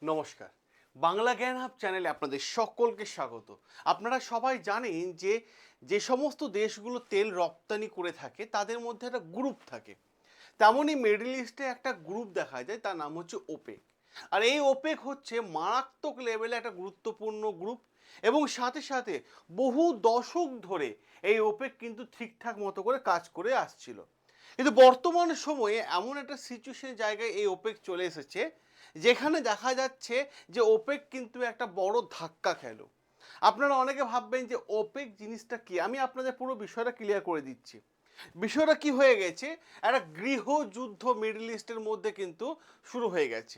নমস্কার। বাংলা জ্ঞান হাব চ্যানেলে আপনাদের সকলকে স্বাগত। আপনারা সবাই জানেন যে যে সমস্ত দেশগুলো তেল রপ্তানি করে থাকে তাদের মধ্যে একটা গ্রুপ থাকে। তেমনই মিডল ইস্টে একটা গ্রুপ দেখা যায়, তার নাম হচ্ছে ওপেক। আর এই ওপেক হচ্ছে মারাত্মক লেভেলে একটা গুরুত্বপূর্ণ গ্রুপ, এবং সাথে সাথে বহু দশক ধরে এই ওপেক কিন্তু ঠিকঠাক মতো করে কাজ করে আসছিল। কিন্তু বর্তমান সময়ে এমন একটা সিচুয়েশনের জায়গায় এই ওপেক চলে এসেছে যেখানে দেখা যাচ্ছে যে ওপেক কিন্তু একটা বড় ধাক্কা খেলো। আপনারা অনেকে ভাববেন যে ওপেক জিনিসটা কি, আমি আপনাদের পুরো বিষয়টা ক্লিয়ার করে দিচ্ছি। বিষয়টা কি হয়ে গেছে, একটা গৃহযুদ্ধ মিডল ইস্টের মধ্যে কিন্তু শুরু হয়ে গেছে।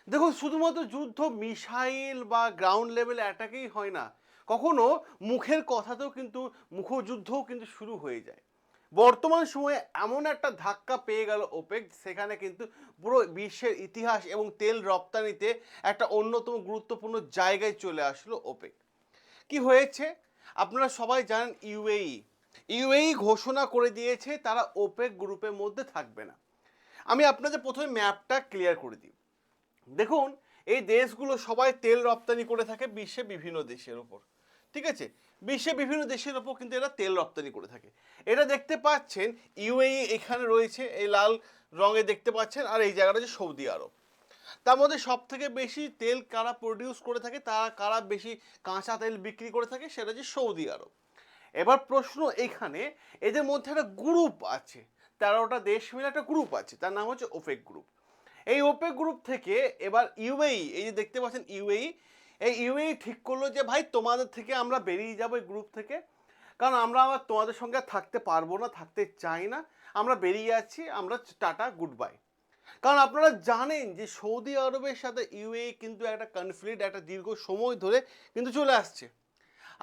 দেখুন, শুধুমাত্র যুদ্ধ মিসাইল বা গ্রাউন্ড লেভেল অ্যাটাকেই হয় না, কখনো মুখের কথাতেও কিন্তু মুখযুদ্ধও কিন্তু শুরু হয়ে যায়। বর্তমান সময়ে এমন একটা ধাক্কা পেয়ে গেল ওপেক, সেখানে কিন্তু পুরো বিশ্বের ইতিহাস এবং তেল রপ্তানিতে একটা অন্যতম গুরুত্বপূর্ণ জায়গায় চলে আসলো ওপেক। কি হয়েছে আপনারা সবাই জানেন, ইউএই ঘোষণা করে দিয়েছে তারা ওপেক গ্রুপের মধ্যে থাকবে না। আমি আপনাদের প্রথমে ম্যাপটা ক্লিয়ার করে দিই। দেখুন, এই দেশগুলো সবাই তেল রপ্তানি করে থাকে বিশ্বে বিভিন্ন দেশের ওপর। ঠিক আছে, বিশ্বে বিভিন্ন দেশের ওপর কিন্তু এরা তেল রপ্তানি করে থাকে। এটা দেখতে পাচ্ছেন ইউএই এখানে রয়েছে, এই লাল রঙে দেখতে পাচ্ছেন, আর এই জায়গাটা হচ্ছে সৌদি আরব। তার মধ্যে সব থেকে বেশি তেল কারা প্রডিউস করে থাকে, তারা কারা বেশি কাঁচা তেল বিক্রি করে থাকে, সেটা হচ্ছে সৌদি আরব। এবার প্রশ্ন এখানে, এদের মধ্যে একটা গ্রুপ আছে, 13টা দেশ মিলে একটা গ্রুপ আছে, তার নাম হচ্ছে ওপেক গ্রুপ। এই ওপেক গ্রুপ থেকে এবার ইউএই, এই যে দেখতে পাচ্ছেন ইউএই, এই ইউএই ঠিক করলো যে ভাই তোমাদের থেকে আমরা বেরিয়ে যাবো এই গ্রুপ থেকে, কারণ আমরা আবার তোমাদের সঙ্গে থাকতে পারবো না, থাকতে চাই না, আমরা বেরিয়ে যাচ্ছি, আমরা টাটা গুড বাই। কারণ আপনারা জানেন যে সৌদি আরবের সাথে ইউএই কিন্তু একটা কনফ্লিক্ট একটা দীর্ঘ সময় ধরে কিন্তু চলে আসছে।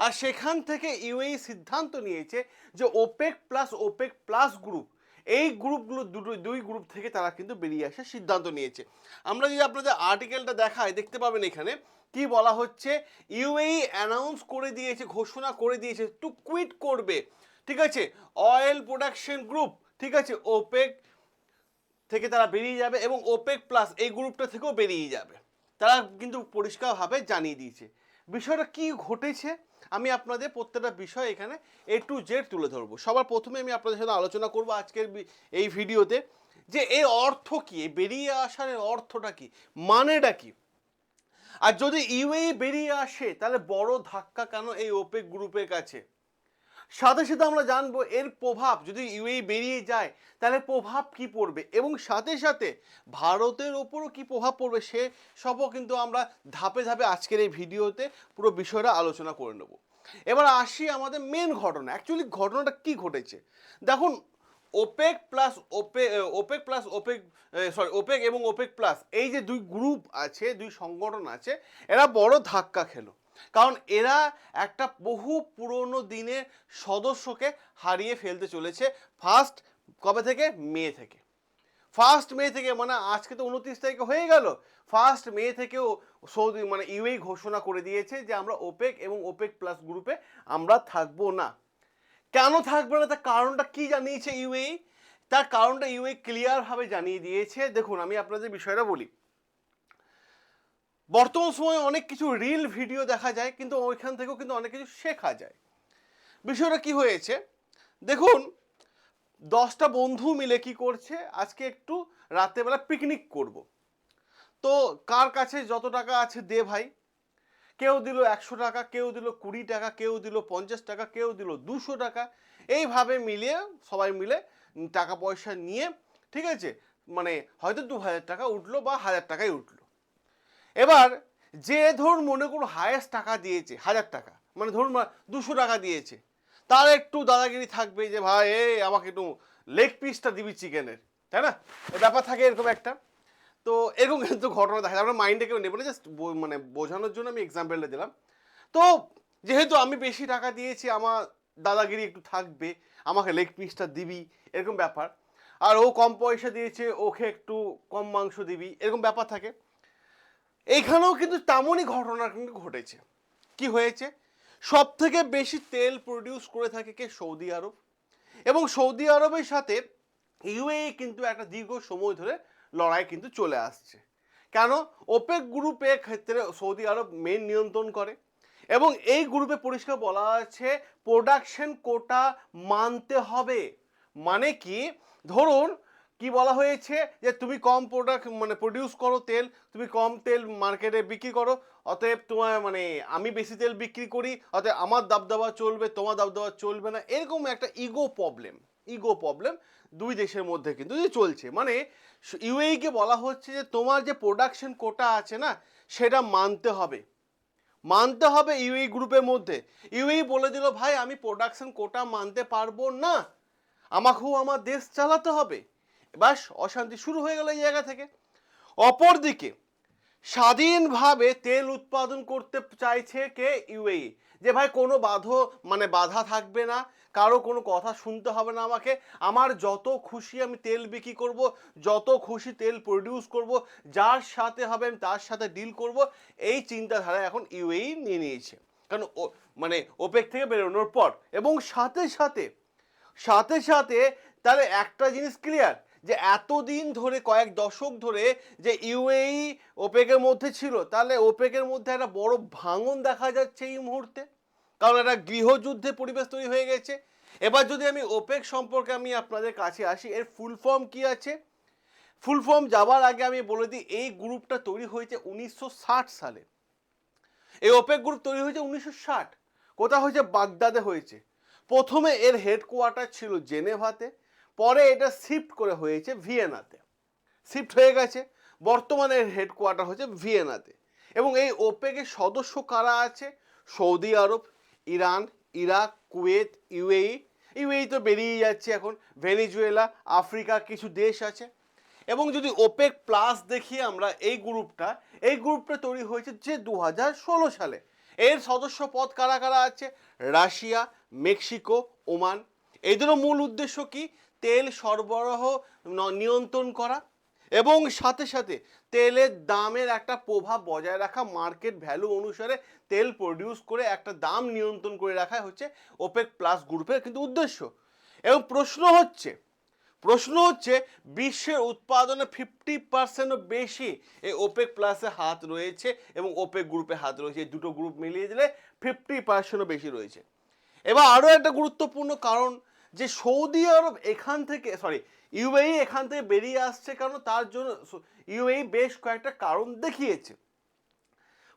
আর সেখান থেকে ইউএই সিদ্ধান্ত নিয়েছে যে ওপেক প্লাস গ্রুপ, এই গ্রুপগুলো দুই গ্রুপ থেকে তারা কিন্তু বেরিয়ে আসার সিদ্ধান্ত নিয়েছে। আমরা যদি আপনাদের আর্টিকেলটা দেখাই, দেখতে পাবেন এখানে কি বলা হচ্ছে, ইউএই অ্যানাউন্স করে দিয়েছে, ঘোষণা করে দিয়েছে টু কুইট করবে, ঠিক আছে, অয়েল প্রোডাকশন গ্রুপ, ঠিক আছে, ওপেক থেকে তারা বেরিয়ে যাবে এবং ওপেক প্লাস এই গ্রুপটা থেকেও বেরিয়ে যাবে। তারা কিন্তু পরিষ্কারভাবে জানিয়ে দিয়েছে। বিষয়টা কি ঘটেছে আমি আপনাদের প্রত্যেকটা বিষয় এখানে A to Z তুলে ধরবো। সবার প্রথমে আমি আপনাদের সাথে আলোচনা করব আজকের এই ভিডিওতে যে এর অর্থ কি, বেরিয়ে আসার অর্থটা কি, মানেটা কি। আর যদি ইউএই বেরিয়ে আসে তাহলে বড় ধাক্কা কেন এই ওপেক গ্রুপের কাছে, সাথে সাথে আমরা জানবো এর প্রভাব, যদি ইউএই বেরিয়ে যায় তাহলে প্রভাব কি পড়বে, এবং সাথে সাথে ভারতের ওপরও কি প্রভাব পড়বে, সে সবও কিন্তু আমরা ধাপে ধাপে আজকের এই ভিডিওতে পুরো বিষয়টা আলোচনা করে নেব। এবার আসি আমাদের মেন ঘটনা, অ্যাকচুয়ালি ঘটনাটা কি ঘটেছে। দেখুন, ওপেক এবং ওপেক প্লাস, এই যে দুই গ্রুপ আছে, দুই সংগঠন আছে, এরা বড় ধাক্কা খেলো। কারণ এরা একটা বহু পুরনো দিনের সদস্যকে হারিয়ে ফেলতে চলেছে। ফার্স্ট কবে থেকে, মে থেকে। ফার্স্ট মে থেকে, মানে আজকে তো 29 তারিখে হয়ে গেল, ফার্স্ট মে থেকেও সৌদি মানে ইউএই ঘোষণা করে দিয়েছে যে আমরা ওপেক এবং ওপেক প্লাস গ্রুপে আমরা থাকবো না। কেন থাকবে না, তার কারণটা কি জানিয়েছে ইউএই, তার কারণটা ইউএই ক্লিয়ারভাবে জানিয়ে দিয়েছে। দেখুন, আমি আপনাদের বিষয়টা বলি। বর্তমান সময়ে অনেক কিছু রিল ভিডিও দেখা যায়, কিন্তু ওইখান থেকেও কিন্তু অনেক কিছু শেখা যায়। বিষয়টা কি হয়েছে দেখুন, 10টা বন্ধু মিলে কি করছে, আজকে একটু রাতেবেলা পিকনিক করব। তো কার কাছে যত টাকা আছে দে ভাই, কেউ দিল 100 টাকা, কেউ দিল 20 টাকা, কেউ দিল 50 টাকা, কেউ দিল 200 টাকা, এইভাবে মিলিয়ে সবাই মিলে টাকা পয়সা নিয়ে, ঠিক আছে, মানে হয়তো 2000 টাকা উঠলো বা 1000 টাকাই উঠলো। এবার যে ধরুন মনে করুন হায়েস্ট টাকা দিয়েছে 1000 টাকা, মানে ধরুন 200 টাকা দিয়েছে, তার একটু দাদাগিরি থাকবে যে ভাই আমাকে একটু লেগ পিসটা দিবি চিকেনের, তাই না, ব্যাপার থাকে এরকম একটা। তো এরকম কিন্তু ঘটনা দেখা যায়, আমরা মাইন্ডে কেউ নেবো না, জাস্ট মানে বোঝানোর জন্য আমি এক্সাম্পলটা দিলাম। তো যেহেতু আমি বেশি টাকা দিয়েছি, আমার দাদাগিরি একটু থাকবে, আমাকে লেগ পিসটা দিবি, এরকম ব্যাপার। আর ও কম পয়সা দিয়েছে, ওকে একটু কম মাংস দিবি, এরকম ব্যাপার থাকে। এইখানেও কিন্তু তেমনই ঘটনা কিন্তু ঘটেছে। কি হয়েছে, সব থেকে বেশি তেল প্রডিউস করে থাকে কে, সৌদি আরব। এবং সৌদি আরবের সাথে ইউএই কিন্তু একটা দীর্ঘ সময় ধরে লড়াই কিন্তু চলে আসছে। কেন? ওপেক গ্রুপের ক্ষেত্রে সৌদি আরব মেন নিয়ন্ত্রণ করে এবং এই গ্রুপে পরিষ্কার বলা আছে প্রোডাকশন কোটা মানতে হবে। মানে কি, ধরুন কি বলা হয়েছে যে তুমি কম প্রডিউস করো তেল, তুমি কম তেল মার্কেটে বিক্রি করো, অতএব তোমার আমি বেশি তেল বিক্রি করি, অতএব আমার দাবদাবা চলবে, তোমার দাবদাবা চলবে না। এরকম একটা ইগো প্রবলেম দুই দেশের মধ্যে কিন্তু চলছে। ইউএইকে বলা হচ্ছে যে তোমার যে প্রোডাকশন কোটা আছে না, সেটা মানতে হবে ইউএই গ্রুপের মধ্যে। ইউএই বলে দিল ভাই আমি প্রোডাকশন কোটা মানতে পারবো না, আমাকেও আমার দেশ চালাতে হবে। বাস, অশান্তি শুরু হয়ে গেল এই জায়গা থেকে। অপরদিকে স্বাধীনভাবে তেল উৎপাদন করতে চাইছে কে? ইউএই। যে ভাই কোনো বাধা থাকবে না, কারো কোনো কথা শুনতে হবে না আমাকে, আমার যত খুশি আমি তেল বিক্রি করব, যত খুশি তেল প্রডিউস করব, যার সাথে হবে আমি তার সাথে ডিল করব। এই চিন্তাধারা এখন ইউএই নিয়ে নিয়েছে, কারণ ওপেক থেকে বেরোনোর পর। এবং সাথে সাথে তাহলে একটা জিনিস ক্লিয়ার, যে এতদিন ধরে কয়েক দশক ধরে যে ইউএই ওপেকের মধ্যে ছিল, তাহলে ওপেকের মধ্যে একটা বড় ভাঙন দেখা যাচ্ছে এই মুহূর্তে, কারণ একটা গৃহযুদ্ধের পরিবেশ তৈরি হয়ে গেছে। এবার যদি আমি ওপেক সম্পর্কে আপনাদের কাছে আসি, এর ফুল ফর্ম কি আছে? ফুল ফর্ম যাবার আগে আমি বলে দিই, এই গ্রুপটা তৈরি হয়েছে 1960 সালে। এই ওপেক গ্রুপ তৈরি হয়েছে 1960। কোথা হয়েছে? বাগদাদে হয়েছে। প্রথমে এর হেডকোয়ার্টার ছিল জেনেভাতে, পরে এটা শিফট করে হয়েছে ভিয়েনাতে, শিফট হয়ে গেছে। বর্তমানে এর হেডকোয়ার্টার হচ্ছে ভিয়েনাতে। এবং এই ওপেকের সদস্য কারা আছে? সৌদি আরব, ইরান, ইরাক, কুয়েত, ইউএই তো বেরিয়ে যাচ্ছে এখন, ভেনেজুয়েলা, আফ্রিকা কিছু দেশ আছে। এবং যদি ওপেক প্লাস দেখি আমরা, এই গ্রুপটা তৈরি হয়েছে যে 2016 সালে। এর সদস্য পদ কারা কারা আছে? Russia, Mexico, Oman. এদেরও মূল উদ্দেশ্য কি? তেল সরবরাহ নিয়ন্ত্রণ করা এবং সাথে সাথে তেলের দামের একটা প্রভাব বজায় রাখা, মার্কেট ভ্যালু অনুসারে তেল প্রডিউস করে একটা দাম নিয়ন্ত্রণ করে রাখা হচ্ছে ওপেক প্লাস গ্রুপের কিন্তু উদ্দেশ্য। এবং প্রশ্ন হচ্ছে বিশ্বের উৎপাদনে 50% বেশি এই ওপেক প্লাসে হাত রয়েছে এবং ওপেক গ্রুপে হাত রয়েছে। এই দুটো গ্রুপ মিলিয়ে দিলে 50% বেশি রয়েছে। এবার আরও একটা গুরুত্বপূর্ণ কারণ, যে সৌদি আরব ইউএই এখান থেকে বেরিয়ে আসছে, কারণ তার জন্য ইউএই বেশ কয়েকটা কারণ দেখিয়েছে।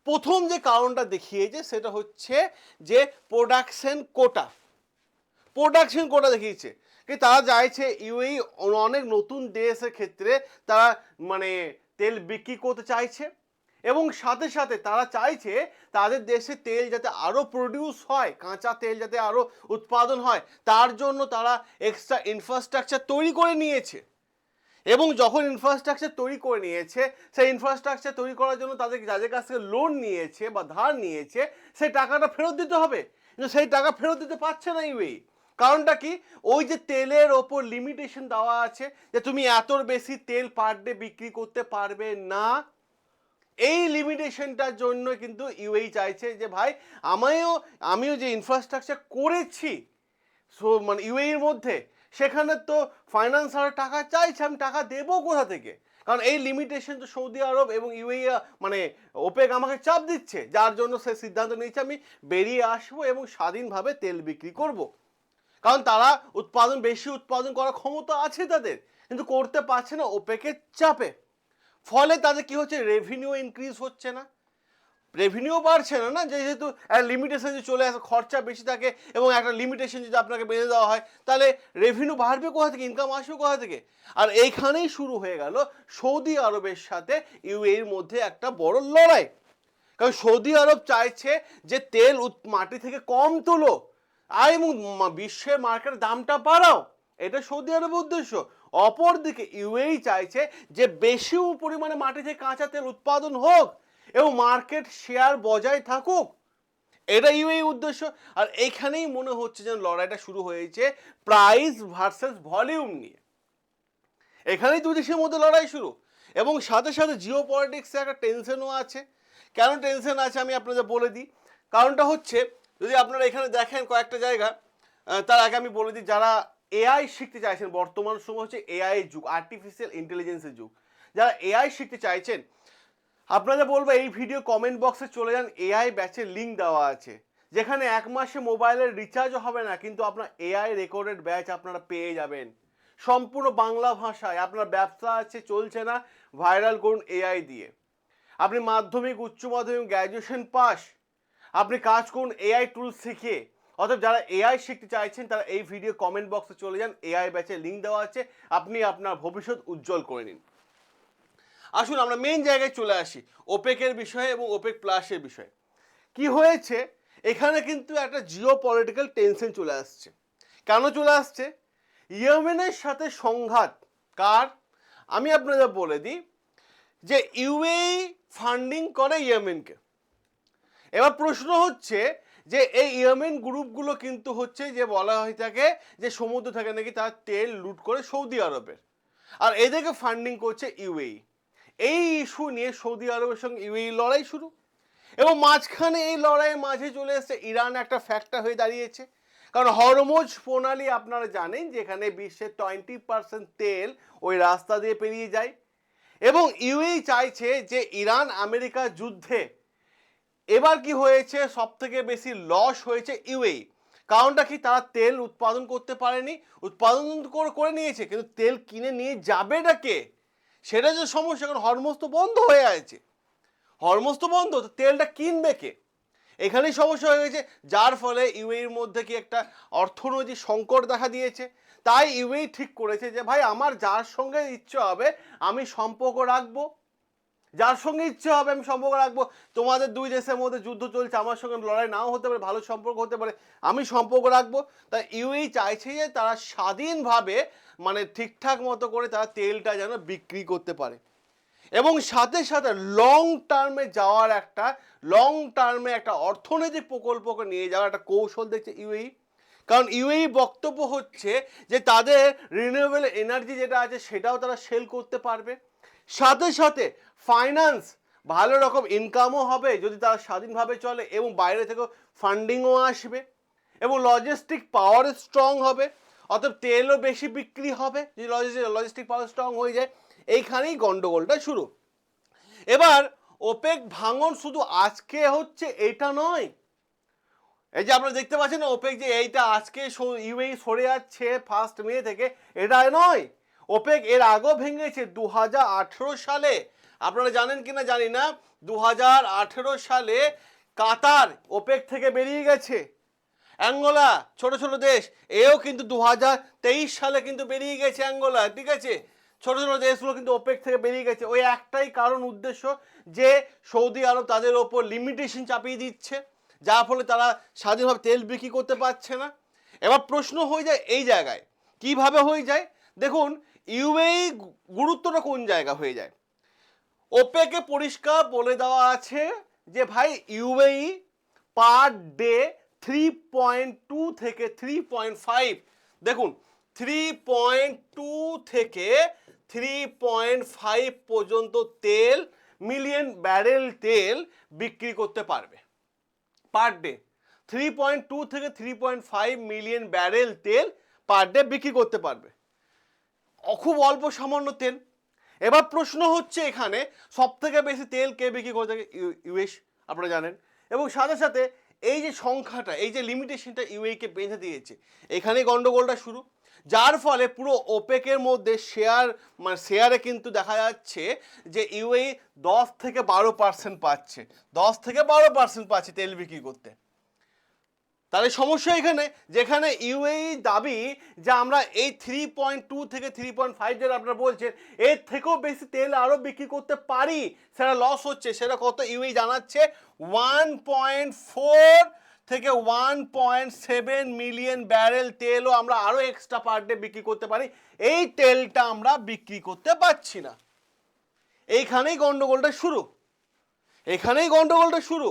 প্রথম যে কারণটা দেখিয়েছে সেটা হচ্ছে যে প্রোডাকশন কোটা দেখিয়েছে। তারা চাইছে ইউএই অনেক নতুন দেশের ক্ষেত্রে তারা তেল বিক্রি করতে চাইছে এবং সাথে সাথে তারা চাইছে তাদের দেশে তেল যাতে আরও প্রডিউস হয়, কাঁচা তেল যাতে আরও উৎপাদন হয়, তার জন্য তারা এক্সট্রা ইনফ্রাস্ট্রাকচার তৈরি করে নিয়েছে। এবং যখন ইনফ্রাস্ট্রাকচার তৈরি করে নিয়েছে, সেই ইনফ্রাস্ট্রাকচার তৈরি করার জন্য যাদের কাছ থেকে লোন নিয়েছে বা ধার নিয়েছে, সেই টাকাটা ফেরত দিতে হবে। কিন্তু সেই টাকা ফেরত দিতে পারছে না ইউএই। কারণটা কি? ওই যে তেলের ওপর লিমিটেশন দেওয়া আছে, যে তুমি এতর বেশি তেল পার ডে বিক্রি করতে পারবে না। এই লিমিটেশনটার জন্য কিন্তু ইউএই চাইছে যে ভাই আমিও যে ইনফ্রাস্ট্রাকচার করেছি ইউএইর মধ্যে, সেখানে তো ফাইন্যান্সার টাকা চাইছে, আমি টাকা দেবো কোথা থেকে? কারণ এই লিমিটেশন তো সৌদি আরব এবং ইউএই ওপেক আমাকে চাপ দিচ্ছে, যার জন্য সে সিদ্ধান্ত নিয়েছে আমি বেরিয়ে আসবো এবং স্বাধীনভাবে তেল বিক্রি করব। কারণ তারা বেশি উৎপাদন করার ক্ষমতা আছে তাদের, কিন্তু করতে পারছে না ওপেকের চাপে। ফলে তাদের কি হচ্ছে? রেভিনিউ ইনক্রিজ হচ্ছে না, রেভিনিউ বাড়ছে না, যেহেতু লিমিটেশন যদি চলে আসে, খরচা বেশি থাকে এবং একটা লিমিটেশন যদি আপনাকে বেঁধে দেওয়া হয়, তাহলে রেভিনিউ বাড়বে কোথা থেকে, ইনকাম আসবে কোথা থেকে? আর এইখানেই শুরু হয়ে গেল সৌদি আরবের সাথে ইউএইর মধ্যে একটা বড় লড়াই। কারণ সৌদি আরব চাইছে যে তেল মাটি থেকে কম তোলো আর এবং বিশ্বের মার্কেটের দামটা বাড়াও, এটা সৌদি আরবের উদ্দেশ্য। অপরদিকে ইউএই চাইছে যে বেশি পরিমাণে মাটি থেকে কাঁচা তেল উৎপাদন হোক এবং মার্কেট শেয়ার বজায় থাকুক, এটা ইউএই উদ্দেশ্য। আর এইখানেই মনে হচ্ছে যেন লড়াইটা শুরু হয়েছে প্রাইস ভার্সেস ভলিউম নিয়ে। এখানেই দুই দেশের মধ্যে লড়াই শুরু। এবং সাথে সাথে জিও পলিটিক্সে একটা টেনশনও আছে। কেন টেনশন আছে আমি আপনাদের বলে দিই। কারণটা হচ্ছে, যদি আপনারা এখানে দেখেন কয়েকটা জায়গা, তার আগে আমি বলে দিই, যারা এআই শিখতে চাইছেন, বর্তমান সময় হচ্ছে এআই যুগ, আর্টিফিশিয়াল ইন্টেলিজেন্সের যুগ। যারা এআই শিখতে চাইছেন আপনারা বলবো এই ভিডিও কমেন্ট বক্সে চলে যান, এআই ব্যাচের লিঙ্ক দেওয়া আছে, যেখানে 1 মাসে মোবাইলের রিচার্জও হবে না, কিন্তু আপনার এআই রেকর্ডেড ব্যাচ আপনারা পেয়ে যাবেন সম্পূর্ণ বাংলা ভাষায়। আপনার ব্যবসা আছে, চলছে না, ভাইরাল করুন এআই দিয়ে। আপনি মাধ্যমিক, উচ্চ মাধ্যমিক, গ্র্যাজুয়েশন পাস, আপনি কাজ করুন এআই টুল শিখে। অর্থাৎ যারা এআই শিখতে চাইছেন তারা এই ভিডিও কমেন্ট বক্সে চলে যান, এআই ব্যাচের লিঙ্ক দেওয়া আছে, আপনি আপনার ভবিষ্যৎ উজ্জ্বল করে নিন। আসুন আমরা মেন জায়গায় চলে আসি, ওপেকের বিষয়ে এবং ওপেক প্লাসের বিষয়ে। কি হয়েছে এখানে, কিন্তু একটা জিও পলিটিক্যাল টেনশন চলে আসছে। কেন চলে আসছে? ইয়েমেনের সাথে সংঘাত কার, আমি আপনাদের বলে দিই যে ইউএই ফান্ডিং করে ইয়েমেনকে। এবার প্রশ্ন হচ্ছে যে এই ইয়েমেন গ্রুপগুলো কিন্তু হচ্ছে যে বলা হয়ে থাকে যে সমুদ্র থেকে নাকি তারা তেল লুট করে সৌদি আরবের, আর এদেরকে ফান্ডিং করছে ইউএই। এই ইস্যু নিয়ে সৌদি আরবের সঙ্গে ইউএই লড়াই শুরু, এবং মাঝখানে এই লড়াইয়ের মাঝে চলে এসেছে ইরান একটা ফ্যাক্টর হয়ে দাঁড়িয়েছে। কারণ হরমুজ প্রণালী আপনারা জানেন যেখানে বিশ্বের 20% তেল ওই রাস্তা দিয়ে পেরিয়ে যায়, এবং ইউএই চাইছে যে ইরান আমেরিকা যুদ্ধে এবার কি হয়েছে, সব থেকে বেশি লস হয়েছে ইউএই। কারণটা কি, তারা তেল উৎপাদন করতে পারেনি, উৎপাদন করে নিয়েছে, কিন্তু তেল কিনে নিয়ে যাবেটা কে, সেটা যে সমস্যা। কারণ হরমুজ তো বন্ধ হয়ে আছে, হরমুজ তো বন্ধ, তো তেলটা কিনবে কে, এখানেই সমস্যা হয়ে গেছে। যার ফলে ইউএইর মধ্যে কি একটা অর্থনৈতিক সংকট দেখা দিয়েছে। তাই ইউএই ঠিক করেছে যে ভাই আমার যার সঙ্গে ইচ্ছে হবে আমি সম্পর্ক রাখবো, যার সঙ্গে ইচ্ছে হবে আমি সম্পর্ক রাখবো। তোমাদের দুই দেশের মধ্যে যুদ্ধ চলছে, আমার সঙ্গে লড়াই নাও হতে পারে, ভালো সম্পর্ক হতে পারে, আমি সম্পর্ক রাখবো। তাই ইউএই চাইছে যে তারা স্বাধীনভাবে মানে ঠিকঠাক মতো করে তারা তেলটা যেন বিক্রি করতে পারে, এবং সাথে সাথে লং টার্মে যাওয়ার একটা অর্থনৈতিক প্রকল্পকে নিয়ে যাওয়ার একটা কৌশল দেখছে ইউএই। কারণ ইউএই বক্তব্য হচ্ছে যে তাদের রিনিউয়েবল এনার্জি যেটা আছে সেটাও তারা সেল করতে পারবে, সাথে সাথে ফাইন্যান্স ভালো রকম ইনকামও হবে যদি তারা স্বাধীনভাবে চলে, এবং বাইরে থেকেও ফান্ডিংও আসবে, এবং লজিস্টিক পাওয়ার স্ট্রং হবে, অর্থাৎ তেলও বেশি বিক্রি হবে যদি লজিস্টিক পাওয়ার স্ট্রং হয়ে যায়। এইখানেই গন্ডগোলটা শুরু। এবার ওপেক ভাঙন শুধু আজকে হচ্ছে এটা নয়, এই যে আপনারা দেখতে পাচ্ছেন ওপেক যে এইটা আজকে ইউএই সরে যাচ্ছে 1 মে থেকে, এটা নয়। ওপেক এর আগেও ভেঙেছে 2018 সালে, আপনারা জানেন কিনা জানি না, 2018 সালে কাতার ওপেক থেকে বেরিয়ে গেছে। অ্যাঙ্গোলা ছোট ছোট দেশ, এও কিন্তু 2023 সালে কিন্তু বেরিয়ে গেছে অ্যাঙ্গোলা, ঠিক আছে। ছোট ছোট দেশগুলো কিন্তু ওপেক থেকে বেরিয়ে গেছে, ওই একটাই কারণ উদ্দেশ্য যে সৌদি আরব তাদের ওপর লিমিটেশন চাপিয়ে দিচ্ছে, যার ফলে তারা স্বাধীনভাবে তেল বিক্রি করতে পারছে না। এবার প্রশ্ন হয়ে যায় এই জায়গায় কিভাবে হয়ে যায়, দেখুন ইউএই গুরুত্বটা কোন জায়গা হয়ে যায়। ওপেকে পরিষ্কার বলে দেওয়া আছে যে ভাই ইউএই পার ডে 3.2 থেকে 3.5, দেখুন 3.2 থেকে 3.5 পর্যন্ত তেল, মিলিয়ন ব্যারেল তেল বিক্রি করতে পারবে পার ডে। 3.2 থেকে 3.5 মিলিয়ন ব্যারেল তেল পার ডে বিক্রি করতে পারবে, খুব অল্প সামান্য তেল। এবার প্রশ্ন হচ্ছে এখানে সব থেকে বেশি তেল কে বিক্রি করে থাকে, ইউএস, আপনারা জানেন। এবং সাথে সাথে এই যে সংখ্যাটা, এই যে লিমিটেশনটা ইউএইকে বেঁধে দিয়েছে, এখানেই গন্ডগোলটা শুরু। যার ফলে পুরো ওপেকের মধ্যে শেয়ারে কিন্তু দেখা যাচ্ছে যে ইউএই 10 থেকে 12% পাচ্ছে, 10 থেকে 12% পাচ্ছে তেল বিক্রি করতে। তাহলে সমস্যা এখানে, যেখানে ইউএই দাবি যে আমরা এই 3.2 থেকে 3.5 যেটা আপনারা বলছেন এর থেকেও বেশি তেল আরও বিক্রি করতে পারি, সেটা লস হচ্ছে। সেটা কত ইউএই জানাচ্ছে 1.4 থেকে 1.7 মিলিয়ন ব্যারেল তেলও আমরা আরও এক্সট্রা পার ডে বিক্রি করতে পারি, এই তেলটা আমরা বিক্রি করতে পারছি না। এইখানেই গন্ডগোলটা শুরু,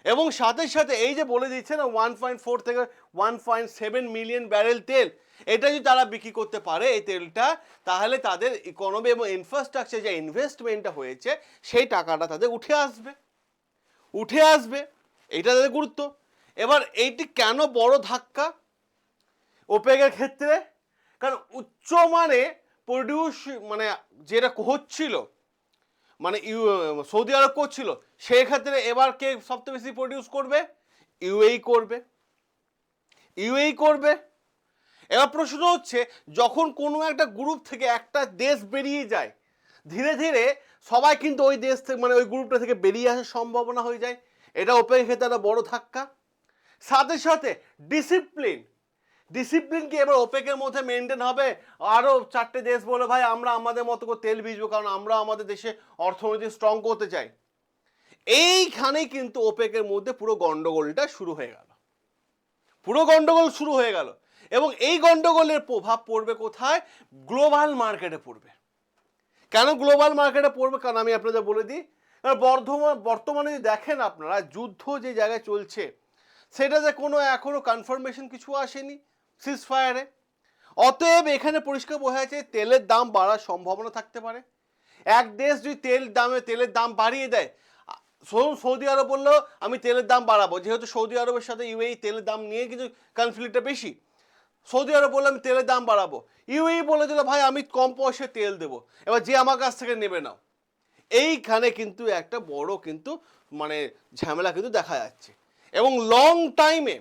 এবং সাথে সাথে এই যে বলে দিচ্ছে না 1.4 থেকে 1.7 মিলিয়ন ব্যারেল তেল, এটা যদি তারা বিক্রি করতে পারে এই তেলটা, তাহলে তাদের ইকোনমি এবং ইনফ্রাস্ট্রাকচার যে ইনভেস্টমেন্টটা হয়েছে সেই টাকাটা তাদের উঠে আসবে, এইটা তাদের গুরুত্ব। এবার এইটি কেন বড় ধাক্কা ওপেকের ক্ষেত্রে, কারণ উচ্চমানে প্রডিউস যেটা হচ্ছিল, মানে সৌদি আরব করছিল, সেক্ষেত্রে এবার কে সবচেয়ে বেশি প্রডিউস করবে? ইউএই করবে, ইউএই করবে। এবার প্রশ্ন হচ্ছে, যখন কোনো একটা গ্রুপ থেকে একটা দেশ বেরিয়ে যায়, ধীরে ধীরে সবাই কিন্তু ওই দেশ থেকে মানে ওই গ্রুপটা থেকে বেরিয়ে আসার সম্ভাবনা হয়ে যায়। এটা ওপেকের ক্ষেত্রে একটা বড় ধাক্কা। সাথে সাথে ডিসিপ্লিন, ডিসিপ্লিন কি এবার ওপেকের মধ্যে মেনটেন হবে? আরও 4টে দেশ বলে ভাই আমরা আমাদের মতো করে তেল ভিজবো, কারণ আমরা আমাদের দেশে অর্থনীতি স্ট্রং করতে চাই। এইখানেই কিন্তু ওপেকের মধ্যে পুরো গন্ডগোলটা শুরু হয়ে গেল, পুরো গন্ডগোল শুরু হয়ে গেল। এবং এই গন্ডগোলের প্রভাব পড়বে কোথায়? গ্লোবাল মার্কেটে পড়বে। কেন গ্লোবাল মার্কেটে পড়বে? কারণ আমি আপনাদের বলে দিই, বর্তমানে যদি দেখেন আপনারা, যুদ্ধ যে জায়গায় চলছে সেটাতে কোনো এখনো কনফার্মেশন কিছু আসেনি সিজ ফায়ারে। অতএব এখানে পরিষ্কার বোঝা যাচ্ছে তেলের দাম বাড়ার সম্ভাবনা থাকতে পারে। এক দেশ যদি তেলের দাম বাড়িয়ে দেয়, সৌদি আরব বললো আমি তেলের দাম বাড়াবো, যেহেতু সৌদি আরবের সাথে ইউএই তেলের দাম নিয়ে কিছু কনফ্লিক্টটা বেশি। সৌদি আরব বললো আমি তেলের দাম বাড়াবো, ইউএই বলে দিল ভাই আমি কম পয়সায় তেল দেবো, এবার যে আমার কাছ থেকে নেবে নাও। এইখানে কিন্তু একটা বড় কিন্তু মানে ঝামেলা কিন্তু দেখা যাচ্ছে। এবং লং টাইমে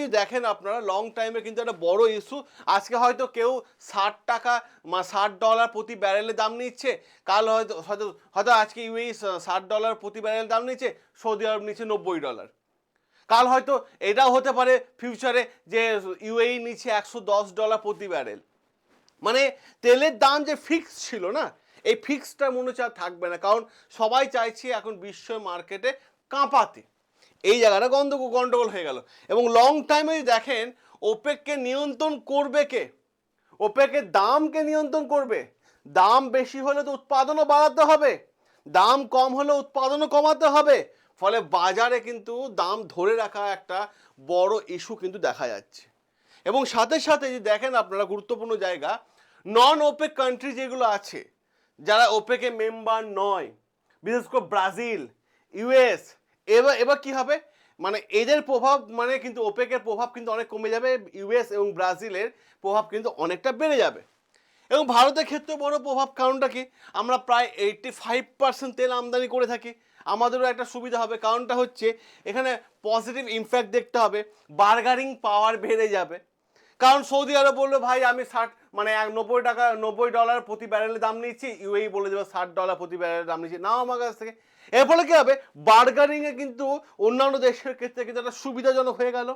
যদি দেখেন আপনারা, লং টাইমে কিন্তু একটা বড় ইস্যু। আজকে হয়তো কেউ $60 $60 প্রতি ব্যারেলের দাম নিচ্ছে, কাল হয়তো হয়তো হয়তো আজকে ইউএই $60 প্রতি ব্যারেলের দাম নিচ্ছে, সৌদি আরব নিচ্ছে $90। কাল হয়তো এটাও হতে পারে ফিউচারে যে ইউএই নিচ্ছে $110 প্রতি ব্যারেল। মানে তেলের দাম যে ফিক্স ছিল না, এই ফিক্সটা মনে হচ্ছে আর থাকবে না, কারণ সবাই চাইছে এখন বিশ্ব মার্কেটে কাঁপাতে। এই জায়গাটা গন্ডগোল হয়ে গেল। এবং লং টাইমে দেখেন ওপেককে নিয়ন্ত্রণ করবে কে? ওপেকের দামকে নিয়ন্ত্রণ করবে। দাম বেশি হলে তো উৎপাদনও বাড়াতে হবে, দাম কম হলে উৎপাদনও কমাতে হবে। ফলে বাজারে কিন্তু দাম ধরে রাখা একটা বড় ইস্যু কিন্তু দেখা যাচ্ছে। এবং সাথে সাথে যদি দেখেন আপনারা গুরুত্বপূর্ণ জায়গা, নন ওপেক কান্ট্রি যেগুলো আছে, যারা ওপেকে মেম্বার নয়, বিশেষ করে ব্রাজিল, ইউএস, এবার কি হবে? মানে এদের প্রভাব মানে কিন্তু ওপেকের প্রভাব কিন্তু অনেক কমে যাবে, ইউএস এবং ব্রাজিলের প্রভাব কিন্তু অনেকটা বেড়ে যাবে। এবং ভারতের ক্ষেত্রে বড় প্রভাব, কারণটা কি? আমরা প্রায় 85% তেল আমদানি করে থাকি। আমাদেরও একটা সুবিধা হবে, কারণটা হচ্ছে এখানে পজিটিভ ইমপ্যাক্ট দেখতে হবে, বার্গারিং পাওয়ার বেড়ে যাবে। কারণ সৌদি আরব বললো ভাই আমি $90 প্রতি ব্যারেলের দাম নিচ্ছি, ইউএই বলে দেবে $60 প্রতি ব্যারেলের দাম নিচ্ছি, নাও আমার কাছ থেকে। এর ফলে কি হবে? বার্গারিংয়ে কিন্তু অন্যান্য দেশের ক্ষেত্রে কিন্তু একটা সুবিধাজনক হয়ে গেল।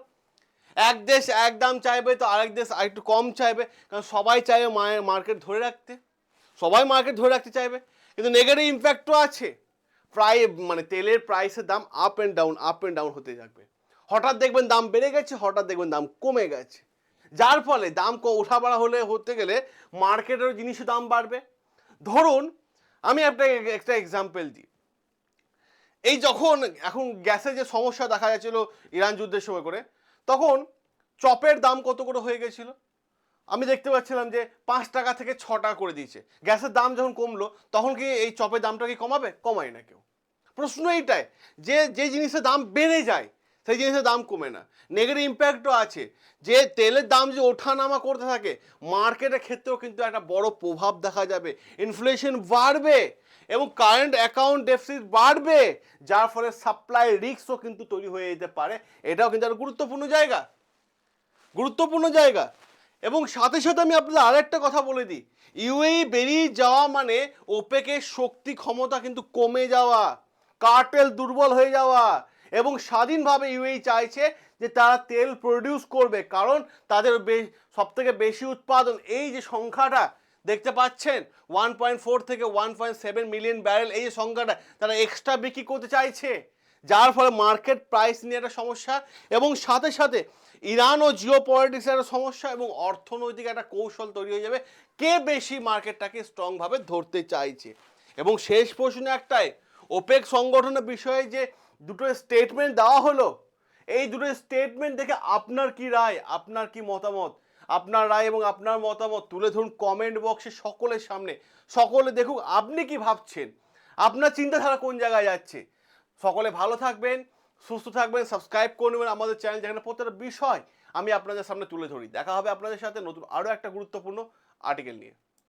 এক দেশ এক দাম চাইবে তো আরেক দেশ আরেকটু কম চাইবে, কারণ সবাই চাইবে মার্কেট ধরে রাখতে, সবাই মার্কেট ধরে রাখতে চাইবে। কিন্তু নেগেটিভ ইম্প্যাক্টও আছে, প্রায় মানে তেলের প্রাইসের দাম আপ অ্যান্ড ডাউন হতে থাকবে। হঠাৎ দেখবেন দাম বেড়ে গেছে, হঠাৎ দেখবেন দাম কমে গেছে, যার ফলে দাম ওঠা বাড়া হতে গেলে মার্কেটের জিনিসের দাম বাড়বে। ধরুন আমি একটা এক্সাম্পল দিই, এই যখন এখন গ্যাসের যে সমস্যা দেখা যাচ্ছিল ইরান যুদ্ধের সময় করে, তখন চপের দাম কত করে হয়ে গেছিল? আমি দেখতে পাচ্ছিলাম যে $5 থেকে $6 করে দিয়েছে। গ্যাসের দাম যখন কমলো তখন কি এই চপের দামটা কি কমাবে? কমায় না কেউ। প্রশ্ন এইটাই যে যে জিনিসের দাম বেড়ে যায় সেই জিনিসের দাম কমে না। নেগেটিভ ইম্প্যাক্টও আছে, যে তেলের দাম যে ওঠানামা করতে থাকে মার্কেটের ক্ষেত্রেও কিন্তু একটা বড় প্রভাব দেখা যাবে। ইনফ্লেশন বাড়বে এবং কারেন্ট অ্যাকাউন্ট ডেফিসিট বাড়বে, যার ফলে সাপ্লাই রিস্কও কিন্তু তৈরি হয়ে যেতে পারে। এটাও কিন্তু একটা গুরুত্বপূর্ণ জায়গা। এবং সাথে সাথে আমি আপনাদের আরেকটা কথা বলে দিই, ইউএই বেরিয়ে যাওয়া মানে ওপেকের শক্তি ক্ষমতা কিন্তু কমে যাওয়া, কার্টেল দুর্বল হয়ে যাওয়া। এবং স্বাধীনভাবে ইউএই চাইছে যে তারা তেল প্রডিউস করবে, কারণ তাদের সবথেকে বেশি উৎপাদন, এই যে সংখ্যাটা দেখতে পাচ্ছেন 1.4 থেকে 1.7 মিলিয়ন ব্যারেল, এই যে সংখ্যাটা তারা এক্সট্রা বিক্রি করতে চাইছে, যার ফলে মার্কেট প্রাইস নিয়ে একটা সমস্যা। এবং সাথে সাথে ইরান ও জিও পলিটিক্সের একটা সমস্যা এবং অর্থনৈতিক একটা কৌশল তৈরি হয়ে যাবে, কে বেশি মার্কেটটাকে স্ট্রংভাবে ধরতে চাইছে। এবং শেষ প্রশ্ন একটাই, ওপেক সংগঠনের বিষয়ে যে দুটো স্টেটমেন্ট দেওয়া হলো, এই দুটো স্টেটমেন্ট দেখে আপনার কি রায়, আপনার কি মতামত? আপনার রায় এবং আপনার মতামত তুলে ধরুন কমেন্ট বক্সে সকলের সামনে, সকলে দেখুক আপনি কি ভাবছেন, আপনার চিন্তাধারা কোন জায়গায় যাচ্ছে। সকলে ভালো থাকবেন, সুস্থ থাকবেন, সাবস্ক্রাইব করে নেবেন আমাদের চ্যানেল, যেখানে প্রত্যেকটা বিষয় আমি আপনাদের সামনে তুলে ধরি। দেখা হবে আপনাদের সাথে নতুন আরও একটা গুরুত্বপূর্ণ আর্টিকেল নিয়ে।